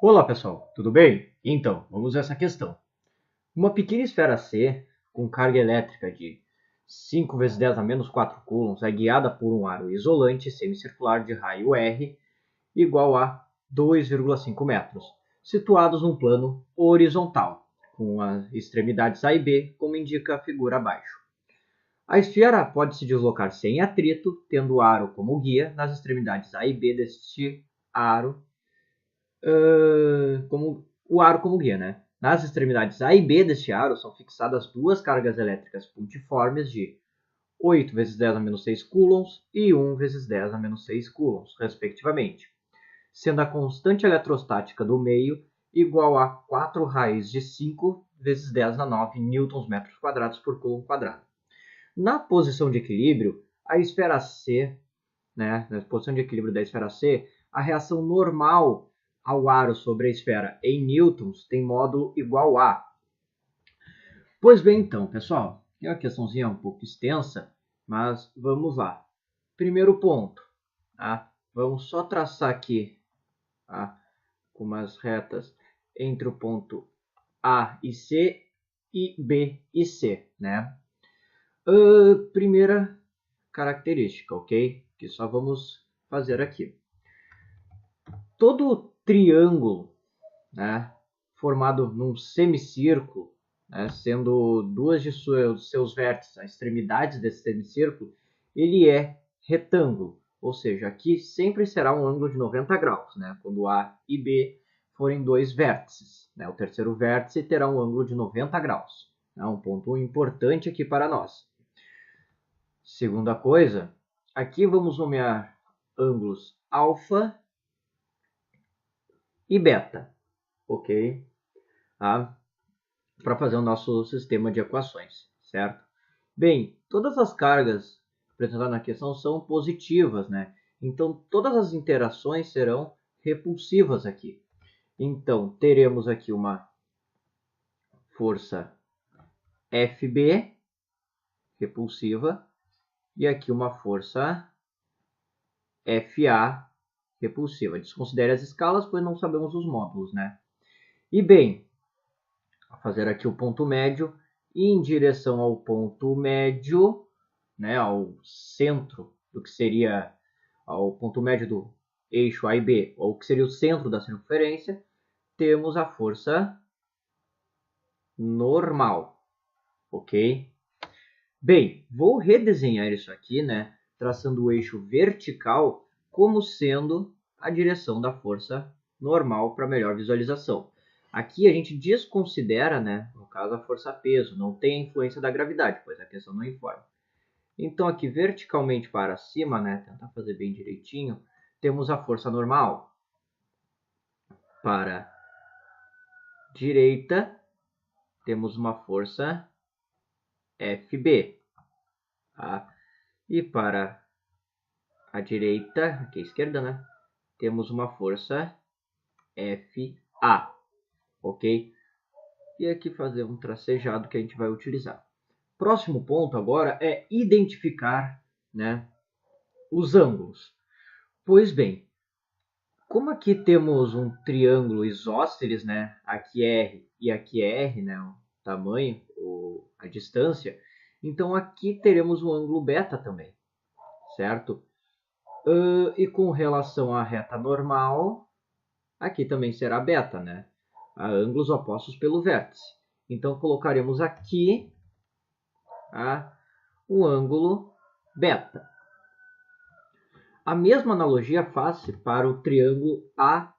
Olá pessoal, tudo bem? Então, vamos a essa questão. Uma pequena esfera C com carga elétrica de 5 vezes 10 a menos 4 coulombs é guiada por um aro isolante semicircular de raio R igual a 2,5 metros, situados num plano horizontal, com as extremidades A e B, como indica a figura abaixo. A esfera pode se deslocar sem atrito, tendo o aro como guia nas extremidades A e B deste aro como o aro como guia, né? Nas extremidades A e B deste aro são fixadas duas cargas elétricas pontiformes de 8 vezes 10 a menos 6 coulombs e 1 vezes 10 a menos 6 coulombs, respectivamente, sendo a constante eletrostática do meio igual a 4 raiz de 5 vezes 10 a 9 newtons metros quadrados por coulomb quadrado. Na posição de equilíbrio, a esfera C, né, na posição de equilíbrio da esfera C, a reação normal ao aro sobre a esfera em newtons tem módulo igual a. Pois bem, então, pessoal, é uma questãozinha um pouco extensa, mas vamos lá. Primeiro ponto, tá? Vamos só traçar aqui, tá, com umas retas entre o ponto A e C e B e C, né? Primeira característica, ok? Que só vamos fazer aqui. Todo triângulo, né, formado num semicírculo, né, sendo duas de seus vértices, as extremidades desse semicírculo, ele é retângulo, ou seja, aqui sempre será um ângulo de 90 graus, né, quando A e B forem dois vértices. Né, o terceiro vértice terá um ângulo de 90 graus. É um ponto importante aqui para nós. Segunda coisa, aqui vamos nomear ângulos alfa e beta, ok? Tá? Para fazer o nosso sistema de equações, certo? Bem, todas as cargas apresentadas na questão são positivas, né? Então, todas as interações serão repulsivas aqui. Então, teremos aqui uma força FB repulsiva e aqui uma força FA repulsiva. Desconsidere as escalas, pois não sabemos os módulos, né? E bem, vou fazer aqui o ponto médio e em direção ao ponto médio, né, ao centro do que seria ao ponto médio do eixo A e B, ou que seria o centro da circunferência, temos a força normal, ok? Bem, vou redesenhar isso aqui, né, traçando o eixo vertical como sendo a direção da força normal para melhor visualização. Aqui a gente desconsidera, né, no caso, a força-peso, não tem a influência da gravidade, pois a questão não informa. Então, aqui verticalmente para cima, né, tentar fazer bem direitinho, temos a força normal. Para direita, temos uma força FB. Tá? E para a direita, aqui à esquerda, né, temos uma força FA. Ok? E aqui fazer um tracejado que a gente vai utilizar. Próximo ponto agora é identificar, né, os ângulos. Pois bem, como aqui temos um triângulo isósceles, né, aqui R e aqui R, né, o tamanho, a distância, então aqui teremos o ângulo beta também, certo? E com relação à reta normal, aqui também será beta, né? Há ângulos opostos pelo vértice. Então colocaremos aqui o ângulo beta. A mesma analogia faz-se para o triângulo A,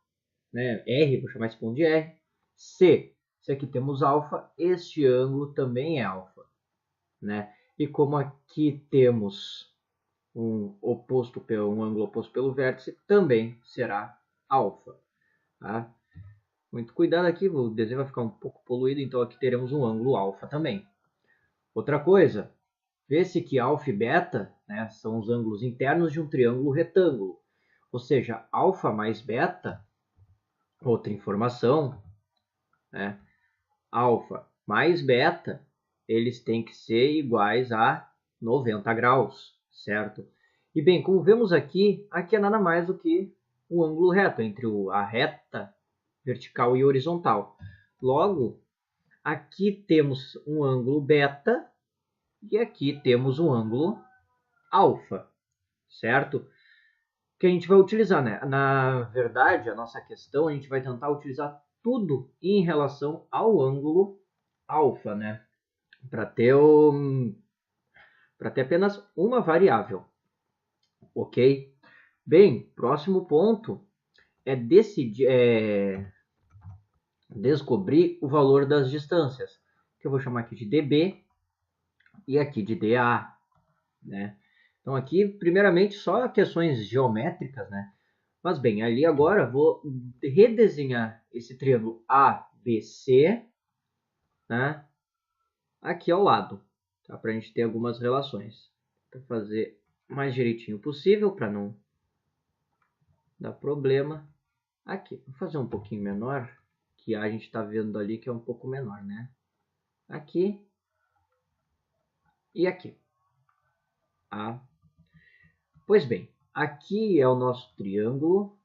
né, R, vou chamar esse ponto de R, C. Se aqui temos alfa, este ângulo também é alfa. Né? E como aqui temos um ângulo oposto pelo vértice, também será alfa. Tá? Muito cuidado aqui, o desenho vai ficar um pouco poluído, então aqui teremos um ângulo alfa também. Outra coisa, vê-se que alfa e beta, né, são os ângulos internos de um triângulo retângulo. Ou seja, alfa mais beta, outra informação, né, alfa mais beta, eles têm que ser iguais a 90 graus, certo? E bem, como vemos aqui, aqui é nada mais do que um ângulo reto entre a reta vertical e horizontal. Logo, aqui temos um ângulo beta e aqui temos um ângulo alfa, certo? Que a gente vai utilizar, né? Na verdade, a nossa questão, a gente vai tentar utilizar tudo em relação ao ângulo alfa, né? Para ter apenas uma variável, ok? Bem, próximo ponto é descobrir o valor das distâncias, que eu vou chamar aqui de dB e aqui de dA, né? Então aqui, primeiramente, só questões geométricas, né? Mas bem, ali agora vou redesenhar esse triângulo ABC, né? Aqui ao lado, tá? Para a gente ter algumas relações. Vou fazer o mais direitinho possível para não dar problema. Aqui, vou fazer um pouquinho menor, que a gente está vendo ali que é um pouco menor, né? Aqui e aqui. Ah. Pois bem, aqui é o nosso triângulo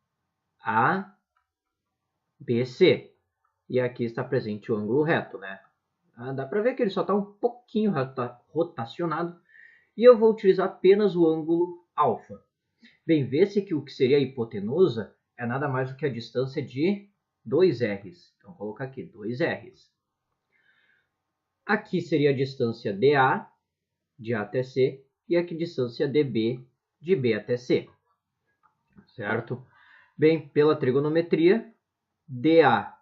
ABC. E aqui está presente o ângulo reto, né? Dá para ver que ele só está um pouquinho rotacionado. E eu vou utilizar apenas o ângulo alfa. Bem, vê-se que o que seria a hipotenusa é nada mais do que a distância de 2 R's. Então, vou colocar aqui 2 R's. Aqui seria a distância dA, de A até C, e aqui a distância dB, de B até C. Certo? Bem, pela trigonometria, dA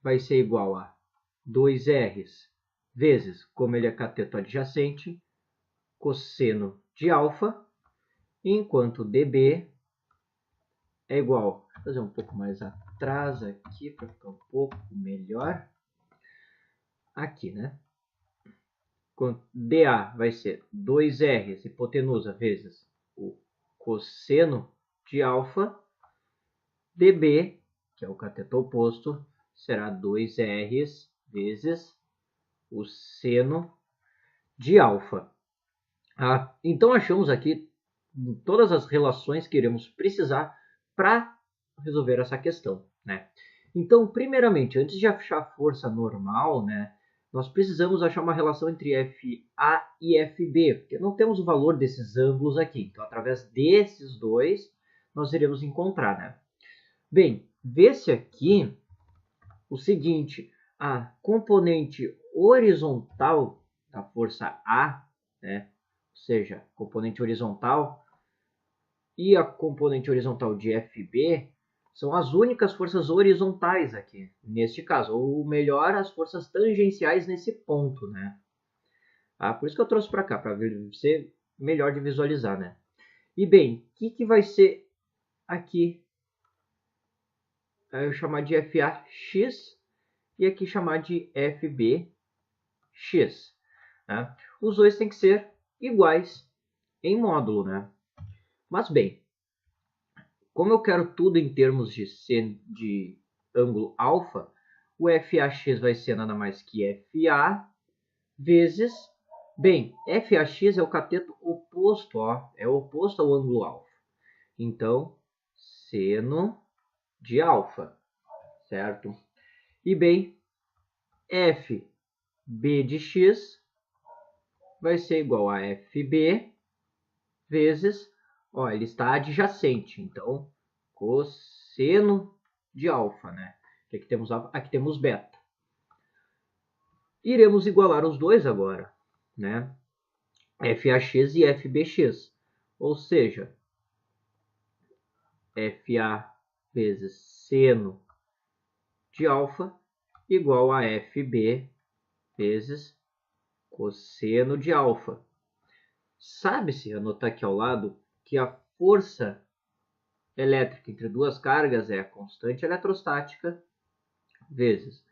vai ser igual a 2 R's vezes, como ele é cateto adjacente, cosseno de alfa, enquanto dB é igual, vou fazer um pouco mais atrás aqui para ficar um pouco melhor, aqui, né? dA vai ser 2 R's hipotenusa vezes o cosseno de alfa, dB, que é o cateto oposto, será 2 R's vezes o seno de alfa. Então achamos aqui todas as relações que iremos precisar para resolver essa questão, né? Então, primeiramente, antes de achar a força normal, né, nós precisamos achar uma relação entre FA e FB, porque não temos o valor desses ângulos aqui. Então, através desses dois, nós iremos encontrar, né? Bem, vê-se aqui o seguinte, a componente horizontal da força A, né, ou seja, componente horizontal e a componente horizontal de FB são as únicas forças horizontais aqui, neste caso, ou melhor, as forças tangenciais nesse ponto, né? Por isso que eu trouxe para cá, para ser melhor de visualizar, né? E bem, o que vai ser aqui? Eu chamar de FAX e aqui chamar de FBX. Né? Os dois têm que ser iguais em módulo, né? Mas bem, como eu quero tudo em termos de ângulo alfa, o FAX vai ser nada mais que FA vezes... Bem, FAX é o cateto oposto, ó, é o oposto ao ângulo alfa. Então, seno de alfa, certo? E bem, FB de x vai ser igual a FB vezes, ó, ele está adjacente, então cosseno de alfa, né? Aqui temos alfa, aqui temos beta. Iremos igualar os dois agora, né? FAX e FBX, ou seja, FA vezes seno de alfa igual a FB vezes cosseno de alfa. Sabe-se, anotar aqui ao lado, que a força elétrica entre duas cargas é a constante eletrostática vezes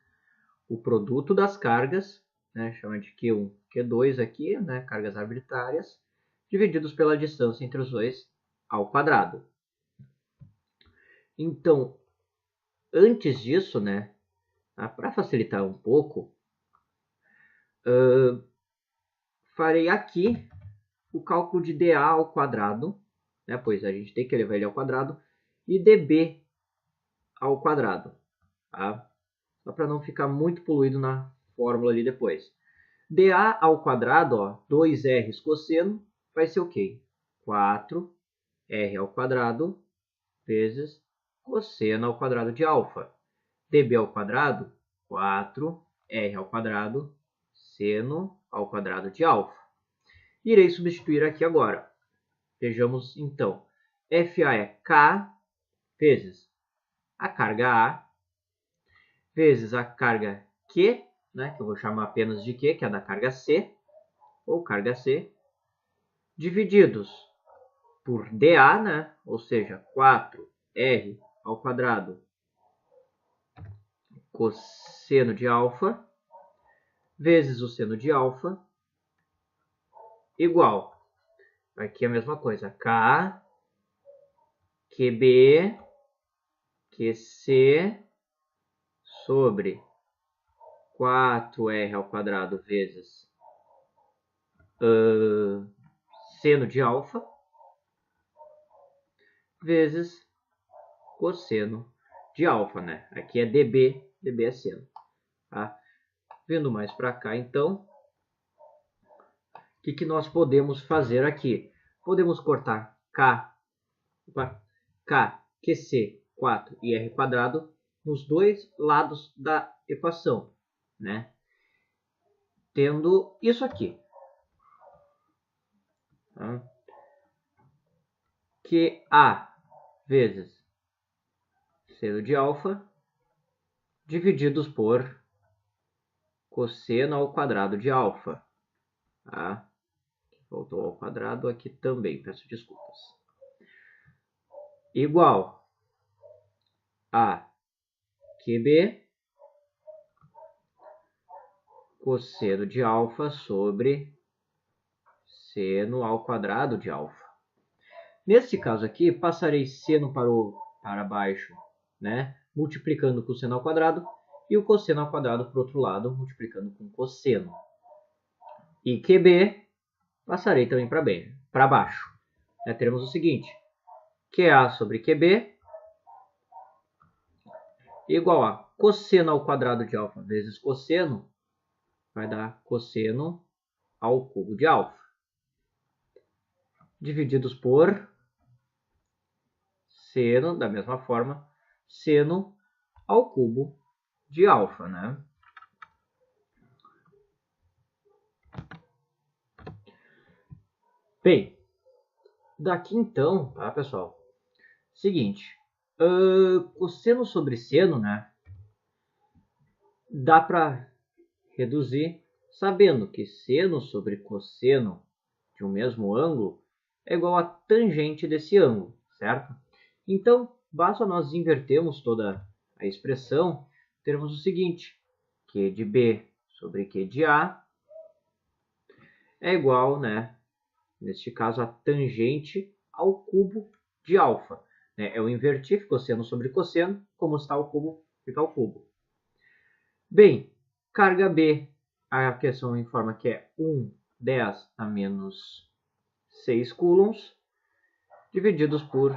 o produto das cargas, né, chama de Q1, Q2 aqui, né, cargas arbitrárias, divididos pela distância entre os dois ao quadrado. Então, antes disso, né, para facilitar um pouco, farei aqui o cálculo de dA ao quadrado, né, pois a gente tem que levar ele ao quadrado, e dB ao quadrado. tá? Só para não ficar muito poluído na fórmula ali depois. dA ao quadrado, ó, 2r cosseno, vai ser o quê? 4r ao quadrado vezes cosseno ao quadrado de alfa. dB ao quadrado, 4r ao quadrado seno ao quadrado de alfa. Irei substituir aqui agora. Vejamos então. FA é K vezes a carga A vezes a carga Q, né, que eu vou chamar apenas de Q, que é da carga C, ou carga C, divididos por dA, né, ou seja, 4r ao quadrado cosseno de alfa, vezes o seno de alfa, igual, aqui é a mesma coisa, K, QB, QC, sobre 4r ao quadrado vezes seno de alfa, vezes cosseno de alfa, né? Aqui é dB, dB é seno. Tá? Vindo mais para cá, então, o que nós podemos fazer aqui? Podemos cortar K, QC, 4 e R quadrado nos dois lados da equação, né? Tendo isso aqui. Tá? QA vezes seno de alfa divididos por cosseno ao quadrado de alfa. Tá? Voltou ao quadrado aqui também, peço desculpas. Igual a QB cosseno de alfa sobre seno ao quadrado de alfa. Nesse caso aqui, passarei seno para baixo, né, multiplicando com o seno ao quadrado, e o cosseno ao quadrado para o outro lado, multiplicando com cosseno. E QB, passarei também para baixo. Teremos o seguinte, QA sobre QB igual a cosseno ao quadrado de alfa vezes cosseno, vai dar cosseno ao cubo de alfa, divididos por seno, da mesma forma, seno ao cubo de alfa, né? Bem, daqui então, tá, pessoal? Seguinte, cosseno sobre seno, né? Dá para reduzir sabendo que seno sobre cosseno de um mesmo ângulo é igual a tangente desse ângulo, certo? Então, basta nós invertermos toda a expressão, teremos o seguinte, Q de B sobre Q de A é igual, né, neste caso, a tangente ao cubo de alfa. Eu inverti, ficou seno sobre cosseno, como está o cubo, fica o cubo. Bem, carga B, a questão informa que é 1/10 a menos 6 coulombs, divididos por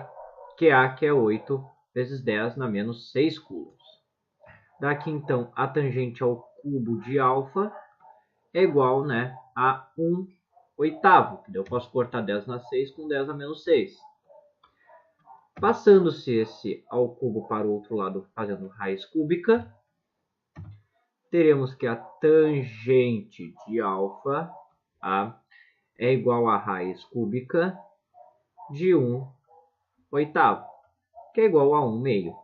QA, que é 8 vezes 10 na menos 6 coulombs. Daqui, então, a tangente ao cubo de alfa é igual, né, a 1/8. Eu posso cortar 10 na 6 com 10 a menos 6. Passando-se esse ao cubo para o outro lado, fazendo raiz cúbica, teremos que a tangente de alfa é igual a raiz cúbica de 1/8, que é igual a 1/2.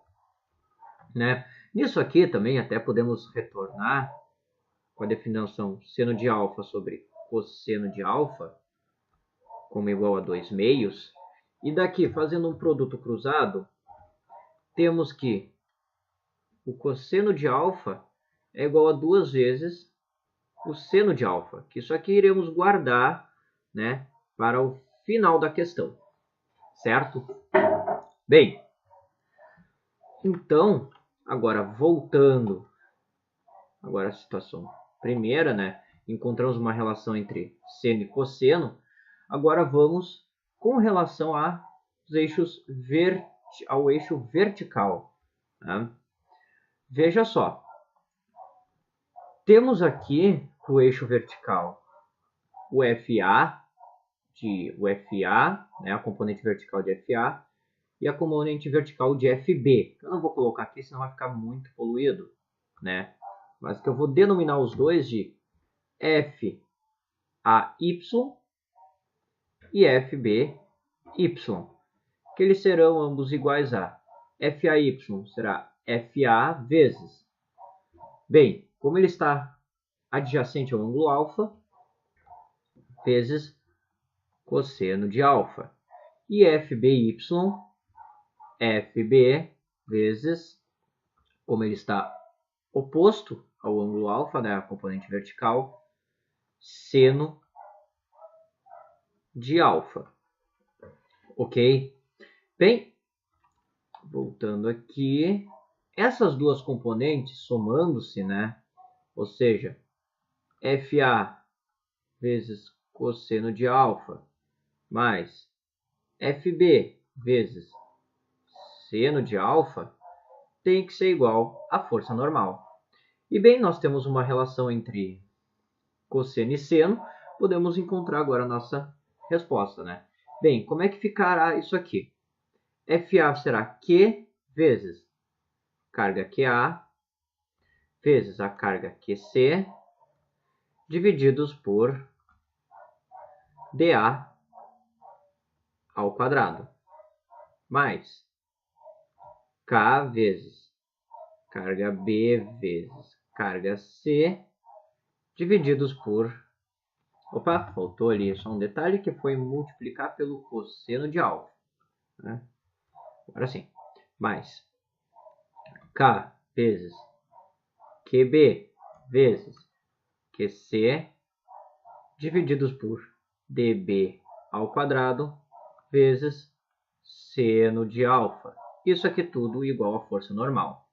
Né? Nisso aqui também até podemos retornar com a definição seno de alfa sobre cosseno de alfa, como igual a 2/2. E daqui, fazendo um produto cruzado, temos que o cosseno de alfa é igual a 2 vezes o seno de alfa, que isso aqui iremos guardar, né, para o final da questão, certo? Bem, então, agora voltando agora à situação primeira, né, encontramos uma relação entre seno e cosseno, agora vamos com relação ao eixo vertical. Tá? Veja só. Temos aqui o eixo vertical, o FA, né, a componente vertical de FA, e a componente vertical de FB. Eu não vou colocar aqui, senão vai ficar muito poluído, né? Mas que eu vou denominar os dois de FAY e FBY, que eles serão ambos iguais a FAY será FA vezes. Bem, como ele está adjacente ao ângulo alfa, vezes cosseno de alfa. E FBY, FB vezes, como ele está oposto ao ângulo alfa, né, a componente vertical, seno de alfa. Ok? Bem, voltando aqui, essas duas componentes somando-se, né, ou seja, FA vezes cosseno de alfa mais FB vezes seno de alfa tem que ser igual à força normal. E bem, nós temos uma relação entre cosseno e seno, podemos encontrar agora a nossa resposta, né? Bem, como é que ficará isso aqui? FA será Q vezes carga QA vezes a carga QC divididos por dA ao quadrado, mais K vezes carga B vezes carga C divididos por... Opa, faltou ali só um detalhe que foi multiplicar pelo cosseno de alfa, né? Agora sim, mais K vezes QB vezes QC divididos por dB ao quadrado vezes seno de alfa. Isso aqui tudo igual à força normal.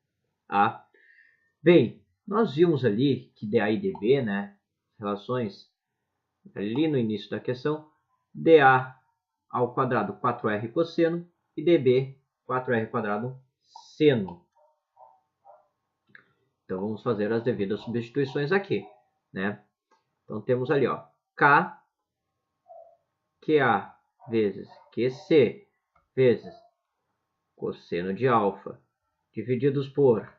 Tá? Bem, nós vimos ali que dA e dB, né, relações ali no início da questão, dA ao quadrado 4R cosseno e dB 4R quadrado seno. Então vamos fazer as devidas substituições aqui, né? Então temos ali, ó, K, QA vezes QC vezes cosseno de alfa divididos por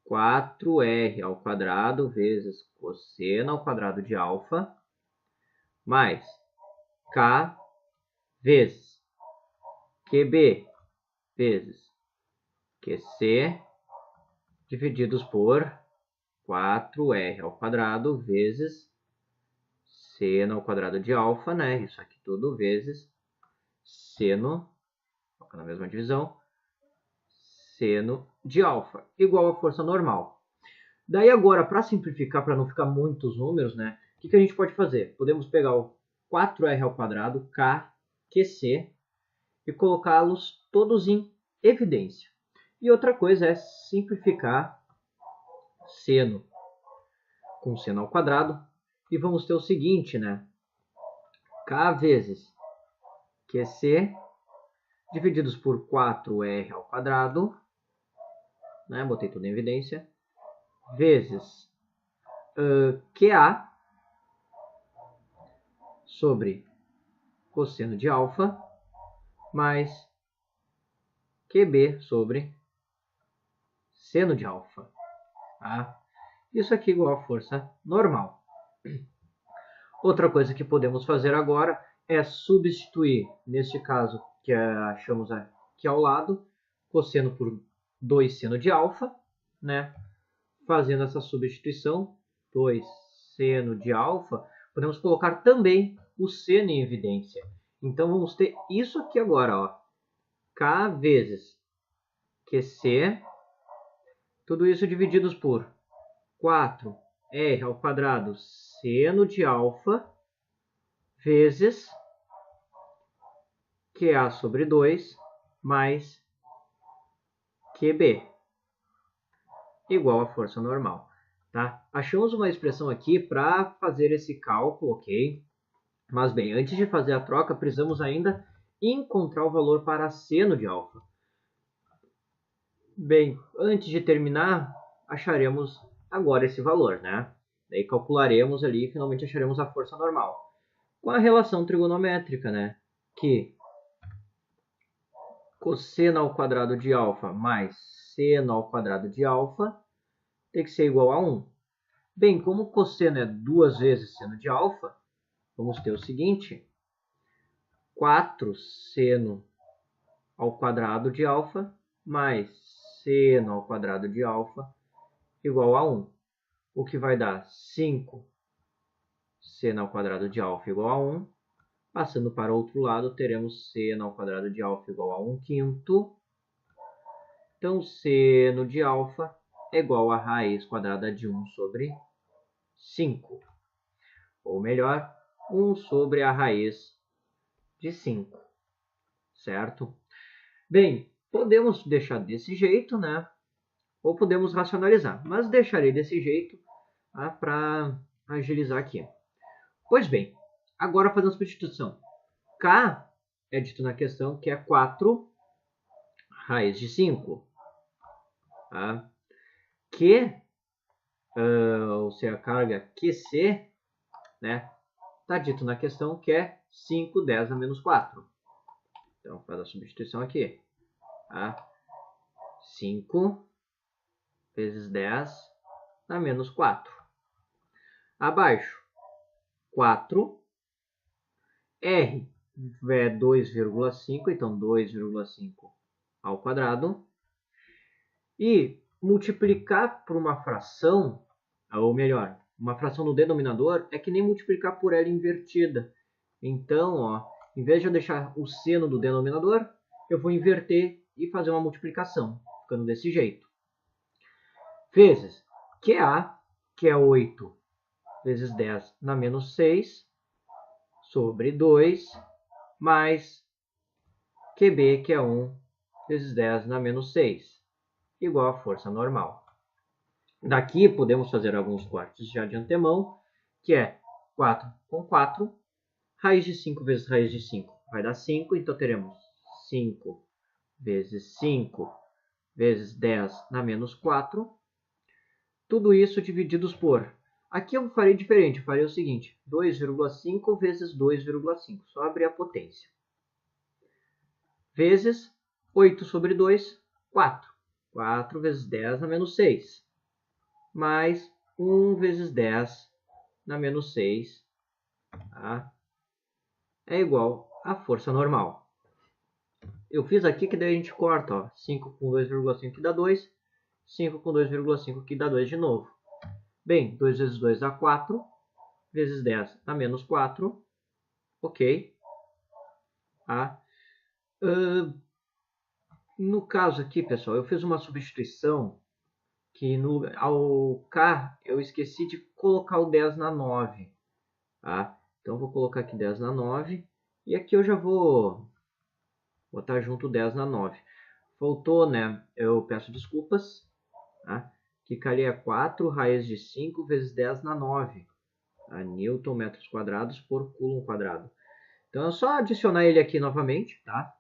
4R ao quadrado vezes cosseno ao quadrado de alfa mais K vezes QB vezes QC divididos por 4R ao quadrado vezes seno ao quadrado de alfa, né? Isso aqui tudo vezes seno, na mesma divisão, seno de alfa, igual a força normal. Daí agora, para simplificar, para não ficar muitos números, né? O que a gente pode fazer? Podemos pegar o 4R ao quadrado, K, QC, e colocá-los todos em evidência. E outra coisa é simplificar seno com seno ao quadrado. E vamos ter o seguinte, né? K vezes QC divididos por 4R ao quadrado, né? Botei tudo em evidência, vezes QA sobre cosseno de alfa mais QB sobre seno de alfa. Tá? Isso aqui é igual a força normal. Outra coisa que podemos fazer agora é substituir, neste caso que achamos aqui ao lado, cosseno por 2 seno de alfa, né? Fazendo essa substituição, 2 seno de alfa, podemos colocar também o seno em evidência. Então vamos ter isso aqui agora, ó, K vezes QC, tudo isso divididos por 4R ao quadrado seno de alfa vezes QA sobre 2 mais QB, igual a força normal. Tá? Achamos uma expressão aqui para fazer esse cálculo, ok? Mas bem, antes de fazer a troca, precisamos ainda encontrar o valor para seno de alfa. Bem, antes de terminar, acharemos agora esse valor, né? Daí calcularemos ali e finalmente acharemos a força normal. Com a relação trigonométrica, né? Que cosseno ao quadrado de alfa mais seno ao quadrado de alfa tem que ser igual a 1. Bem, como cosseno é 2 vezes seno de alfa, vamos ter o seguinte: 4 seno ao quadrado de alfa mais seno ao quadrado de alfa igual a 1. O que vai dar 5 seno ao quadrado de alfa igual a 1. Passando para o outro lado, teremos seno ao quadrado de alfa igual a 1/5. Então, seno de alfa é igual a raiz quadrada de 1 sobre 5. Ou melhor, 1 sobre a raiz de 5. Certo? Bem, podemos deixar desse jeito, né? Ou podemos racionalizar. Mas deixarei desse jeito, tá? Para agilizar aqui. Pois bem, agora fazendo substituição. K é dito na questão que é 4 raiz de 5. Tá? Q, ou seja, a carga QC, né? Está dito na questão que é 5 10 a menos 4. Então, faz a substituição aqui. Tá? 5 vezes 10 a menos 4. Abaixo, 4. R é 2,5, então 2,5 ao quadrado. E multiplicar por uma fração, ou melhor, uma fração no denominador, é que nem multiplicar por ela invertida. Então, ó, em vez de eu deixar o seno do denominador, eu vou inverter e fazer uma multiplicação, ficando desse jeito. Vezes QA, que é 8 vezes 10 na menos 6, sobre 2, mais QB, que é 1 vezes 10 na menos 6, igual à força normal. Daqui podemos fazer alguns cortes já de antemão, que é 4 com 4, raiz de 5 vezes raiz de 5 vai dar 5, então teremos 5 vezes 5 vezes 10 na menos 4, tudo isso divididos por... Aqui eu farei diferente, eu farei o seguinte, 2,5 vezes 2,5, só abrir a potência. Vezes 8 sobre 2, 4. 4 vezes 10 na menos 6. Mais 1 vezes 10 na menos 6. Tá? É igual à força normal. Eu fiz aqui que daí a gente corta. Ó, 5 com 2,5 que dá 2. 5 com 2,5 que dá 2 de novo. Bem, 2 vezes 2 dá 4. Vezes 10 dá menos 4. Ok. Tá? No caso aqui, pessoal, eu fiz uma substituição que ao K eu esqueci de colocar o 10 na 9. Tá? Então, vou colocar aqui 10 na 9. E aqui eu já vou botar junto 10 na 9. Faltou, né? Eu peço desculpas. Tá? Que calhei é 4 raiz de 5 vezes 10 na 9. Tá? Newton metros quadrados por coulomb quadrado. Então, é só adicionar ele aqui novamente. Tá?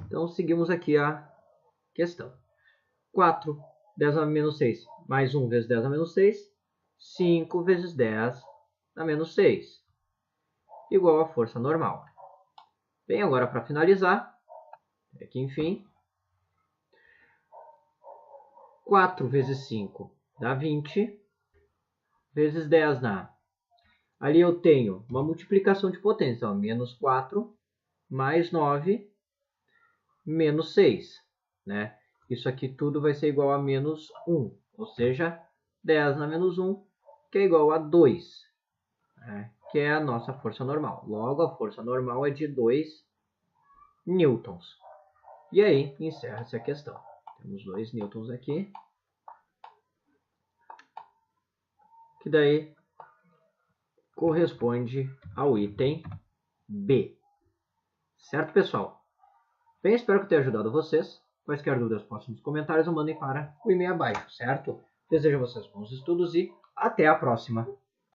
Então, seguimos aqui a questão. 4, 10 a menos 6, mais 1 vezes 10 a menos 6, 5 vezes 10 a menos 6, igual à força normal. Bem, agora para finalizar, aqui enfim, 4 vezes 5 dá 20, vezes 10 dá... Ali eu tenho uma multiplicação de potência, ó, menos 4, mais 9, menos 6, né? Isso aqui tudo vai ser igual a menos 1, ou seja, 10 na menos 1, que é igual a 2, né? Que é a nossa força normal. Logo, a força normal é de 2 newtons. E aí, encerra-se a questão. Temos 2 newtons aqui, que daí corresponde ao item B. Certo, pessoal? Bem, espero que tenha ajudado vocês. Quaisquer dúvidas, possam nos comentários ou mandem para o e-mail abaixo, certo? Desejo a vocês bons estudos e até a próxima!